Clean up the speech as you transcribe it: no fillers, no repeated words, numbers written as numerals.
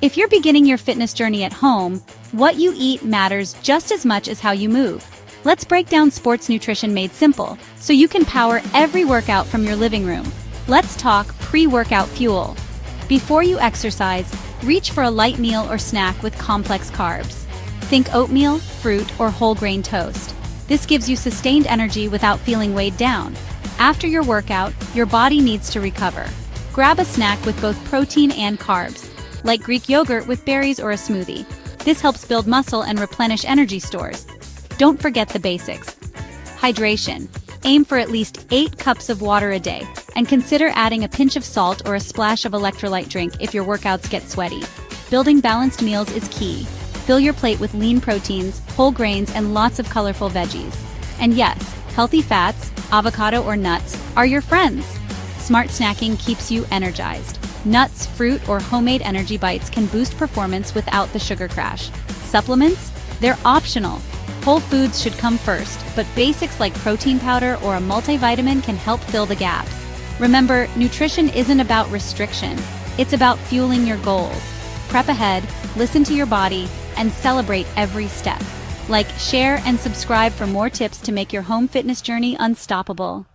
If you're beginning your fitness journey at home, what you eat matters just as much as how you move. Let's break down sports nutrition made simple, so you can power every workout from your living room. Let's talk pre-workout fuel. Before you exercise, reach for a light meal or snack with complex carbs. Think oatmeal, fruit, or whole grain toast. This gives you sustained energy without feeling weighed down. After your workout, your body needs to recover. Grab a snack with both protein and carbs, like Greek yogurt with berries or a smoothie. This helps build muscle and replenish energy stores. Don't forget the basics. Hydration. Aim for at least 8 cups of water a day, and consider adding a pinch of salt or a splash of electrolyte drink if your workouts get sweaty. Building balanced meals is key. Fill your plate with lean proteins, whole grains, and lots of colorful veggies. And yes, healthy fats, avocado or nuts, are your friends. Smart snacking keeps you energized. Nuts, fruit, or homemade energy bites can boost performance without the sugar crash. Supplements? They're optional. Whole foods should come first, but basics like protein powder or a multivitamin can help fill the gaps. Remember, nutrition isn't about restriction. It's about fueling your goals. Prep ahead, listen to your body, and celebrate every step. Like, share, and subscribe for more tips to make your home fitness journey unstoppable.